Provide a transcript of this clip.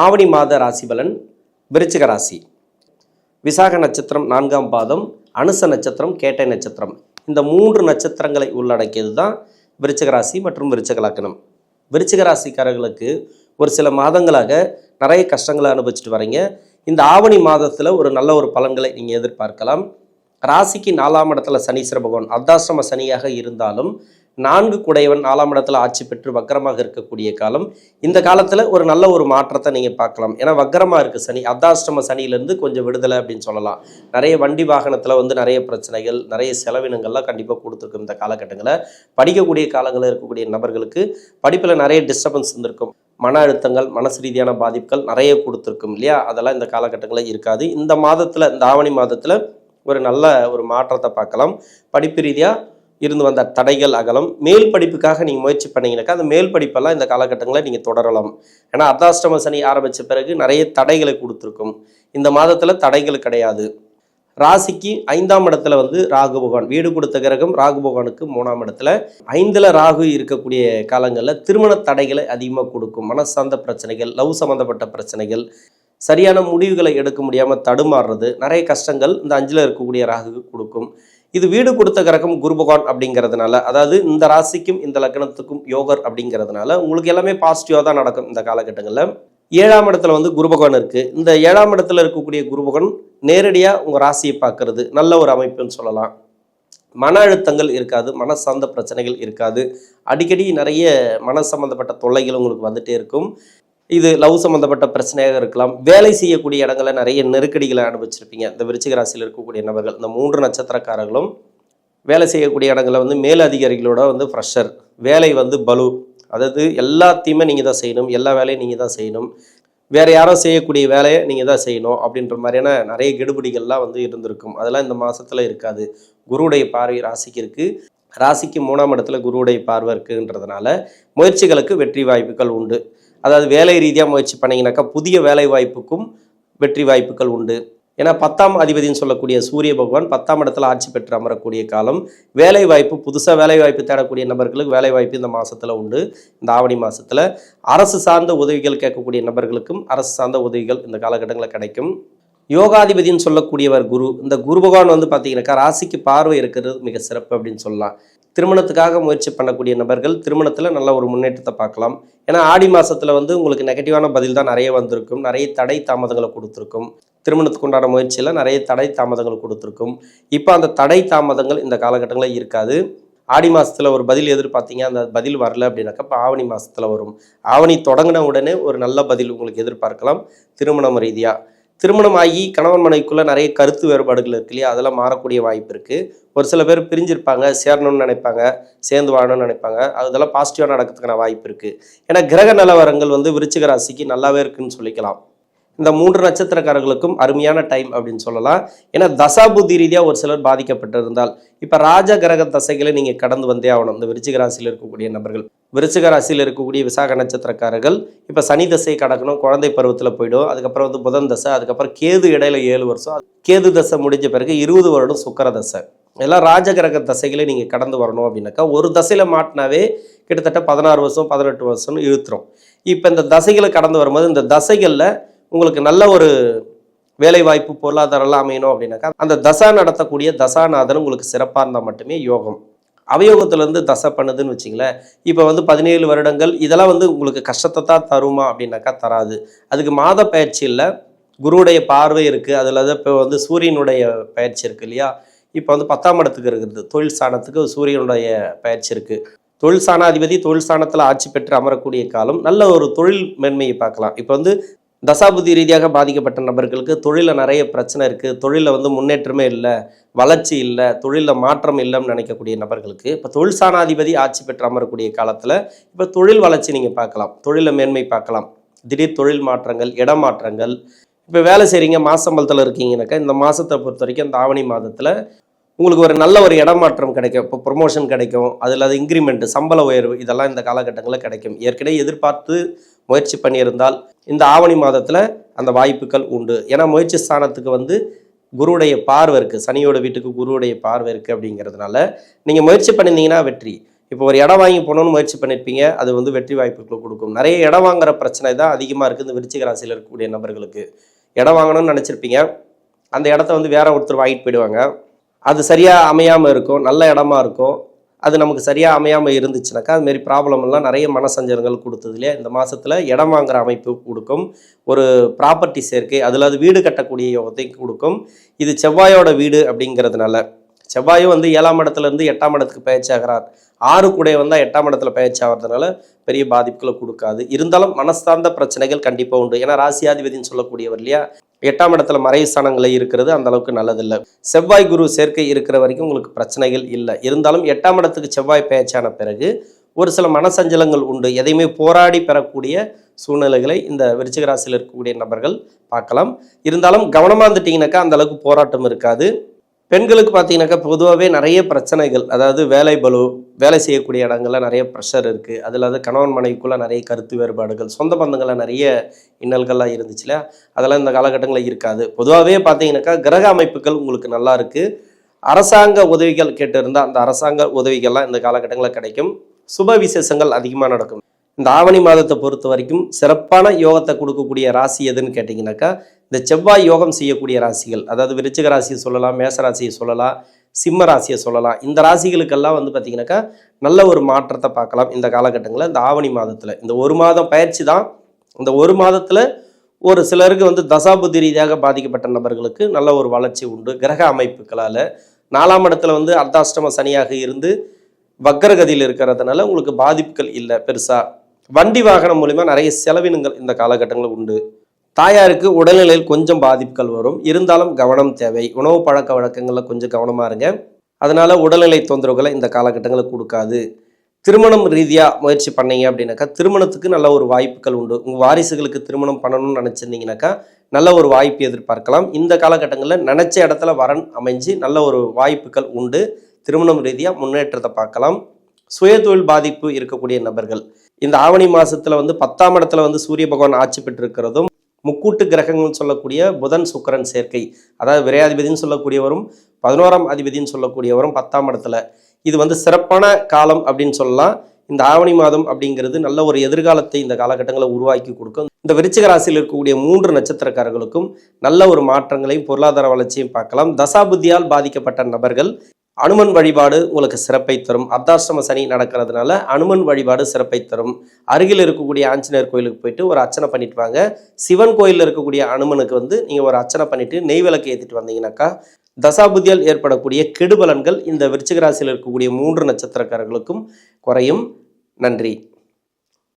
ஆவணி மாத ராசி பலன். விருச்சிக ராசி. விசாக நட்சத்திரம் 4ஆம் பாதம், அனுச நட்சத்திரம், கேட்டை நட்சத்திரம், இந்த 3 நட்சத்திரங்களை உள்ளடக்கியது தான் விருச்சிக ராசி மற்றும் விருச்சிக லக்னம். விருச்சிக ராசிக்காரர்களுக்கு ஒரு சில மாதங்களாக நிறைய கஷ்டங்களை அனுபவிச்சுட்டு வரீங்க. இந்த ஆவணி மாதத்தில் ஒரு நல்ல ஒரு பலன்களை நீங்கள் எதிர்பார்க்கலாம். ராசிக்கு 4ஆம் இடத்துல சனீஸ்வர பகவான் அர்த்தாஷ்டம சனியாக இருந்தாலும் 4 குடையவன் 4ஆம் இடத்துல ஆட்சி பெற்று வக்கரமாக இருக்கக்கூடிய காலம். இந்த காலத்தில் ஒரு நல்ல ஒரு மாற்றத்தை நீங்கள் பார்க்கலாம். ஏன்னா வக்கரமாக இருக்குது சனி, அர்த்தாஷ்டம சனியிலேருந்து கொஞ்சம் விடுதலை அப்படின்னு சொல்லலாம். நிறைய வண்டி வாகனத்தில் நிறைய பிரச்சனைகள், நிறைய செலவினங்கள்லாம் கண்டிப்பாக கொடுத்துருக்கும். இந்த காலகட்டங்களில் படிக்கக்கூடிய காலங்களில் இருக்கக்கூடிய நபர்களுக்கு படிப்பில் நிறைய டிஸ்டர்பன்ஸ் இருந்திருக்கும். மன அழுத்தங்கள், மனசு ரீதியான பாதிப்புகள் நிறைய கொடுத்துருக்கும் இல்லையா? அதெல்லாம் இந்த காலகட்டங்களில் இருக்காது. இந்த மாதத்தில், இந்த ஆவணி மாதத்தில் ஒரு நல்ல ஒரு மாற்றத்தை பார்க்கலாம். படிப்பு ரீதியாக இருந்து வந்த தடைகள் அகலம். மேல் படிப்புக்காக நீங்கள் முயற்சி பண்ணீங்கன்னாக்கா அந்த மேல் படிப்பெல்லாம் இந்த காலகட்டங்களில் நீங்கள் தொடரலாம். ஏன்னா அர்த்தாஷ்டம சனி ஆரம்பித்த பிறகு நிறைய தடைகளை கொடுத்துருக்கும். இந்த மாதத்தில் தடைகள் கிடையாது. ராசிக்கு 5ஆம் இடத்துல ராகு பகவான், வீடு கொடுத்த கிரகம் ராகு பகவானுக்கு 3ஆம் இடத்துல. 5ல் ராகு இருக்கக்கூடிய காலங்களில் திருமண தடைகளை அதிகமாக கொடுக்கும். மனசார்ந்த பிரச்சனைகள், லவ் சம்மந்தப்பட்ட பிரச்சனைகள், சரியான முடிவுகளை எடுக்க முடியாமல் தடுமாறுறது, நிறைய கஷ்டங்கள் இந்த 5ல் இருக்கக்கூடிய ராகு கொடுக்கும். இது வீடு கொடுத்த கிரகம் குரு பகவான் அப்படிங்கிறதுனால, அதாவது இந்த ராசிக்கும் இந்த லக்னத்துக்கும் யோகர் அப்படிங்கிறதுனால உங்களுக்கு எல்லாமே பாசிட்டிவாக தான் நடக்கும். இந்த காலகட்டங்களில் 7ஆம் இடத்துல குரு பகவான் இருக்குது. இந்த 7ஆம் இடத்துல இருக்கக்கூடிய குரு பகவான் நேரடியாக உங்கள் ராசியை பார்க்கறது நல்ல ஒரு அமைப்புன்னு சொல்லலாம். மன அழுத்தங்கள் இருக்காது, மன சார்ந்த பிரச்சனைகள் இருக்காது. அடிக்கடி நிறைய மன சம்மந்தப்பட்ட தொல்லைகள் உங்களுக்கு வந்துட்டே இருக்கும். இது லவ் சம்மந்தப்பட்ட பிரச்சனையாக இருக்கலாம். வேலை செய்யக்கூடிய இடங்களில் நிறைய நெருக்கடிகளை அனுபவிச்சிருப்பீங்க. இந்த விருச்சிக ராசியில் இருக்கக்கூடிய நபர்கள், இந்த 3 நட்சத்திரக்காரர்களும் வேலை செய்யக்கூடிய இடங்களில் மேல் அதிகாரிகளோட ப்ரெஷர், வேலை பலு, அதாவது எல்லாத்தையுமே நீங்கள் தான் செய்யணும், எல்லா வேலையும் நீங்கள் தான் செய்யணும், வேறு யாரோ செய்யக்கூடிய வேலையை நீங்கள் தான் செய்யணும் அப்படின்ற மாதிரியான நிறைய கெடுபிடிகள்லாம் இருந்திருக்கும். அதெல்லாம் இந்த மாதத்தில் இருக்காது. குருவுடைய பார்வை ராசிக்கு இருக்குது. ராசிக்கு 3ஆம் இடத்துல குருவுடைய பார்வை இருக்குன்றதுனால முயற்சிகளுக்கு வெற்றி வாய்ப்புகள் உண்டு. அதாவது வேலை ரீதியாக முயற்சி பண்ணிங்கனாக்கா புதிய வேலை வாய்ப்புக்கும் வெற்றி வாய்ப்புகள் உண்டு. ஏன்னா 10ஆம் அதிபதினு சொல்லக்கூடிய சூரிய பகவான் 10ஆம் இடத்துல ஆட்சி பெற்று அமரக்கூடிய காலம். வேலை வாய்ப்பு, புதுசாக வேலை வாய்ப்பு தேடக்கூடிய நபர்களுக்கு வேலை வாய்ப்பு இந்த மாதத்தில் உண்டு. இந்த ஆவணி மாதத்தில் அரசு சார்ந்த உதவிகள் கேட்கக்கூடிய நபர்களுக்கும் அரசு சார்ந்த உதவிகள் இந்த காலகட்டங்களில் கிடைக்கும். யோகாதிபதினு சொல்லக்கூடியவர் குரு. இந்த குரு பகவான் பார்த்தீங்கன்னாக்கா ராசிக்கு பார்வை இருக்கிறது மிக சிறப்பு அப்படின்னு சொல்லலாம். திருமணத்துக்காக முயற்சி பண்ணக்கூடிய நபர்கள் திருமணத்தில் நல்ல ஒரு முன்னேற்றத்தை பார்க்கலாம். ஏன்னா ஆடி மாதத்தில் உங்களுக்கு நெகட்டிவான பதில் தான் நிறைய வந்திருக்கும். நிறைய தடை தாமதங்களை கொடுத்துருக்கும். திருமணத்துக்கு உண்டான முயற்சியில் நிறைய தடை தாமதங்கள் கொடுத்துருக்கும். இப்போ அந்த தடை தாமதங்கள் இந்த காலகட்டங்களில் இருக்காது. ஆடி மாதத்தில் ஒரு பதில் எதிர்பார்த்தீங்க, அந்த பதில் வரல அப்படின்னாக்கா இப்போ ஆவணி மாதத்தில் வரும். ஆவணி தொடங்கின உடனே ஒரு நல்ல பதில் உங்களுக்கு எதிர்பார்க்கலாம். திருமணம் ரீதியாக திருமணம் ஆகி கணவன் மனைவிக்குள்ளே நிறைய கருத்து வேறுபாடுகள் இருக்கு இல்லையா? அதெல்லாம் மாறக்கூடிய வாய்ப்பு இருக்குது. ஒரு சில பேர் பிரிஞ்சிருப்பாங்க, சேரணும்னு நினைப்பாங்க, சேர்ந்து வாழணும்னு நினைப்பாங்க. அதெல்லாம் பாசிட்டிவாக நடக்கிறதுக்கான வாய்ப்பு இருக்குது. ஏன்னா கிரக நிலவரங்கள் விருச்சிக ராசிக்கு நல்லாவே இருக்குன்னு சொல்லிக்கலாம். இந்த 3 நட்சத்திரக்காரர்களுக்கும் அருமையான டைம் அப்படின்னு சொல்லலாம். ஏன்னா தசாபுத்தி ரீதியாக ஒரு சிலர் பாதிக்கப்பட்டிருந்தால் இப்போ ராஜ கிரக தசைகளை நீங்கள் கடந்து வந்தே ஆகணும். இந்த விருச்சிக ராசியில் இருக்கக்கூடிய நபர்கள், விருச்சிக ராசியில் இருக்கக்கூடிய விசாக நட்சத்திரக்காரர்கள் இப்போ சனி தசையை கடக்கணும், குழந்தை பருவத்தில் போய்டும். அதுக்கப்புறம் புதன் தசை, அதுக்கப்புறம் கேது இடையில 7 வருஷம், கேது தசை முடிஞ்ச பிறகு 20 வருடம் சுக்கிர தசை. எல்லாம் ராஜகிரக தசைகளை நீங்கள் கடந்து வரணும் அப்படின்னாக்கா ஒரு தசையில் மாட்டினாவே கிட்டத்தட்ட 16 வருஷம் 18 வருஷம்னு இழுத்துரும். இப்போ இந்த தசைகளை கடந்து வரும்போது இந்த தசைகளில் உங்களுக்கு நல்ல ஒரு வேலை வாய்ப்பு, பொருளாதாரம்லாம் அமையணும் அப்படின்னாக்கா அந்த தசா நடத்தக்கூடிய தசாநாதன் உங்களுக்கு சிறப்பாக இருந்தால் மட்டுமே யோகம். அவயோகத்திலேருந்து தசை பண்ணுதுன்னு வச்சிங்களேன். இப்போ 17 வருடங்கள் இதெல்லாம் உங்களுக்கு கஷ்டத்தை தான் தருமா அப்படின்னாக்கா தராது. அதுக்கு மாத பயிற்சி இல்லை, குருவுடைய பார்வை இருக்குது. அதில் இப்போ சூரியனுடைய பயிற்சி இருக்குது இல்லையா? இப்போ 10ஆம் இடத்துக்கு இருக்குது, தொழில் ஸ்தானத்துக்கு சூரியனுடைய பயிற்சி இருக்குது. தொழில் ஸ்தானாதிபதி தொழில் ஸ்தானத்தில் ஆட்சி பெற்று அமரக்கூடிய காலம். நல்ல ஒரு தொழில் மேன்மையை பார்க்கலாம். இப்போ தசாபுதி ரீதியாக பாதிக்கப்பட்ட நபர்களுக்கு தொழிலில் நிறைய பிரச்சனை இருக்குது, தொழிலில் முன்னேற்றமே இல்லை, வளர்ச்சி இல்லை, தொழிலில் மாற்றம் இல்லைன்னு நினைக்கக்கூடிய நபர்களுக்கு இப்போ தொழில் ஸ்தானாதிபதி ஆட்சி பெற்று அமரக்கூடிய காலத்தில் இப்போ தொழில் வளர்ச்சி நீங்கள் பார்க்கலாம், தொழிலில் மேன்மை பார்க்கலாம். திடீர் தொழில் மாற்றங்கள், இடமாற்றங்கள். இப்போ வேலை செய்கிறீங்க, மாசம்பளத்தில் இருக்கீங்கன்னாக்கா இந்த மாதத்தை பொறுத்த வரைக்கும் இந்த ஆவணி மாதத்தில் உங்களுக்கு ஒரு நல்ல ஒரு இடமாற்றம் கிடைக்கும். இப்போ ப்ரொமோஷன் கிடைக்கும், அதில் அது இன்க்ரிமெண்ட்டு, சம்பள உயர்வு, இதெல்லாம் இந்த காலகட்டங்களில் கிடைக்கும். ஏற்கனவே எதிர்பார்த்து முயற்சி பண்ணியிருந்தால் இந்த ஆவணி மாதத்தில் அந்த வாய்ப்புகள் உண்டு. ஏன்னா முயற்சி ஸ்தானத்துக்கு குருவுடைய பார்வை இருக்குது, சனியோட வீட்டுக்கு குருவுடைய பார்வை இருக்குது. அப்படிங்கிறதுனால நீங்கள் முயற்சி பண்ணியிருந்தீங்கன்னா வெற்றி. இப்போ ஒரு இடம் வாங்கி போகணும்னு முயற்சி பண்ணியிருப்பீங்க, அது வந்து வெற்றி வாய்ப்புகளை கொடுக்கும். நிறைய இடம் வாங்குற பிரச்சனை தான் அதிகமாக இருக்குது இந்த விருச்சிக ராசியில் இருக்கக்கூடிய நபர்களுக்கு. இடம் வாங்கணும்னு நினச்சிருப்பீங்க, அந்த இடத்த வந்து வேற ஒருத்தர் வாங்கிட்டு போயிடுவாங்க. அது சரியாக அமையாமல் இருக்கும், நல்ல இடமா இருக்கும். அது நமக்கு சரியாக அமையாமல் இருந்துச்சுனாக்கா அதுமாரி ப்ராப்ளம் எல்லாம் நிறைய மனசஞ்சலங்கள் கொடுத்ததுலையே இந்த மாதத்தில் இடம் வாங்குற அமைப்பு கொடுக்கும். ஒரு ப்ராப்பர்ட்டி சேர்க்கை, அதில் அது வீடு கட்டக்கூடிய யோகத்தை கொடுக்கும். இது செவ்வாயோட வீடு அப்படிங்கிறதுனால, செவ்வாயும் வந்து 7ஆம் இடத்துலேருந்து 8ஆம் இடத்துக்கு பயிற்சியாகிறார். 6 கூட வந்தால் 8ஆம் இடத்துல பயிற்சி ஆகிறதுனால பெரிய பாதிப்புகளை கொடுக்காது. இருந்தாலும் மனஸ்தாந்த பிரச்சனைகள் கண்டிப்பாக உண்டு. ஏன்னா ராசியாதிபதினு சொல்லக்கூடியவர் இல்லையா, 8ஆம் இடத்துல மறைவு ஸ்தானங்களை இருக்கிறது அந்த அளவுக்கு நல்லதில்லை. செவ்வாய் குரு சேர்க்கை இருக்கிற வரைக்கும் உங்களுக்கு பிரச்சனைகள் இல்லை. இருந்தாலும் 8ஆம் இடத்துக்கு செவ்வாய் பயிற்சியான பிறகு ஒரு சில மனசஞ்சலங்கள் உண்டு. எதையுமே போராடி பெறக்கூடிய சூழ்நிலைகளை இந்த விருச்சிக ராசியில் இருக்கக்கூடிய நபர்கள் பார்க்கலாம். இருந்தாலும் கவனமாக இருந்துட்டீங்கன்னாக்கா அந்த அளவுக்கு போராட்டம் இருக்காது. பெண்களுக்கு பார்த்தீங்கன்னாக்கா பொதுவாகவே நிறைய பிரச்சனைகள், அதாவது வேலை பளு, வேலை செய்யக்கூடிய இடங்கள்ல நிறைய ப்ரெஷர் இருக்குது. அதில் அது கணவன் மனைவிக்குள்ளே நிறைய கருத்து வேறுபாடுகள், சொந்த பந்தங்களில் நிறைய இன்னல்கள்லாம் இருந்துச்சு இல்லையா, அதெல்லாம் இந்த காலகட்டங்களில் இருக்காது. பொதுவாகவே பார்த்தீங்கன்னாக்கா கிரக அமைப்புகள் உங்களுக்கு நல்லா இருக்குது. அரசாங்க உதவிகள் கேட்டு இருந்தால் அந்த அரசாங்க உதவிகள்லாம் இந்த காலகட்டங்களில் கிடைக்கும். சுப விசேஷங்கள் அதிகமாக நடக்கும். இந்த ஆவணி மாதத்தை பொறுத்த வரைக்கும் சிறப்பான யோகத்தை கொடுக்கக்கூடிய ராசி எதுன்னு கேட்டிங்கனாக்கா இந்த செவ்வாய் யோகம் செய்யக்கூடிய ராசிகள், அதாவது விருச்சிக ராசியை சொல்லலாம், மேச ராசியை சொல்லலாம், சிம்ம ராசியை சொல்லலாம். இந்த ராசிகளுக்கெல்லாம் வந்து பார்த்திங்கனாக்கா நல்ல ஒரு மாற்றத்தை பார்க்கலாம் இந்த காலகட்டங்களில். இந்த ஆவணி மாதத்தில் இந்த ஒரு மாதம் பயிற்சி தான். இந்த ஒரு மாதத்தில் ஒரு சிலருக்கு வந்து தசாபுத்தி ரீதியாக பாதிக்கப்பட்ட நபர்களுக்கு நல்ல ஒரு வளர்ச்சி உண்டு கிரக அமைப்புகளால். 4ஆம் இடத்துல வந்து அர்த்தாஷ்டம சனியாக இருந்து வக்கரகதியில் இருக்கிறதுனால உங்களுக்கு பாதிப்புகள் இல்லை பெருசாக. வண்டி வாகனம் மூலிமா நிறைய செலவினங்கள் இந்த காலகட்டங்களில் உண்டு. தாயாருக்கு உடல்நிலையில் கொஞ்சம் பாதிப்புகள் வரும், இருந்தாலும் கவனம் தேவை. உணவு பழக்க வழக்கங்களில் கொஞ்சம் கவனமாக இருங்க. அதனால் உடல்நிலை தொந்தரவுகளை இந்த காலகட்டங்களில் கொடுக்காது. திருமணம் ரீதியாக முயற்சி பண்ணீங்க அப்படின்னாக்கா திருமணத்துக்கு நல்ல ஒரு வாய்ப்புகள் உண்டு. உங்கள் வாரிசுகளுக்கு திருமணம் பண்ணணும்னு நினச்சிருந்தீங்கன்னாக்கா நல்ல ஒரு வாய்ப்பு எதிர்பார்க்கலாம். இந்த காலகட்டங்களில் நினச்ச இடத்துல வரன் அமைஞ்சு நல்ல ஒரு வாய்ப்புகள் உண்டு. திருமணம் ரீதியாக முன்னேற்றத்தை பார்க்கலாம். சுயதொழில் பாதிப்பு இருக்கக்கூடிய நபர்கள் இந்த ஆவணி மாதத்தில் வந்து 10ஆம் இடத்துல வந்து சூரிய பகவான் ஆட்சி பெற்றிருக்கிறதும், முக்கூட்டு கிரகங்கள் சொல்லக்கூடிய புதன் சுக்கிரன் சேர்க்கை, அதாவது விரையாதிபதினு சொல்லக்கூடியவரும் 11ஆம் அதிபதினு சொல்லக்கூடியவரும் 10ஆம் இடத்துல, இது வந்து சிறப்பான காலம் அப்படின்னு சொல்லலாம். இந்த ஆவணி மாதம் அப்படிங்கிறது நல்ல ஒரு எதிர்காலத்தை இந்த காலகட்டங்களை உருவாக்கி கொடுக்கும். இந்த விருச்சிக ராசியில் இருக்கக்கூடிய 3 நட்சத்திரக்காரர்களுக்கும் நல்ல ஒரு மாற்றங்களையும் பொருளாதார வளர்ச்சியும் பார்க்கலாம். தசாபுத்தியால் பாதிக்கப்பட்ட நபர்கள் அனுமன் வழிபாடு உங்களுக்கு சிறப்பை தரும். அர்த்தாஷ்டம சனி நடக்கிறதுனால அனுமன் வழிபாடு சிறப்பை தரும். அருகில் இருக்கக்கூடிய ஆஞ்சநேயர் கோயிலுக்கு போயிட்டு ஒரு அர்ச்சனை பண்ணிட்டு வாங்க. சிவன் கோயிலில் இருக்கக்கூடிய அனுமனுக்கு வந்து நீங்கள் ஒரு அர்ச்சனை பண்ணிட்டு நெய் விளக்கு ஏற்றிட்டு வந்தீங்கன்னாக்கா தசாபுத்தியால் ஏற்படக்கூடிய கெடுபலன்கள் இந்த விருச்சிக ராசியில் இருக்கக்கூடிய 3 நட்சத்திரக்காரர்களுக்கும் குறையும். நன்றி.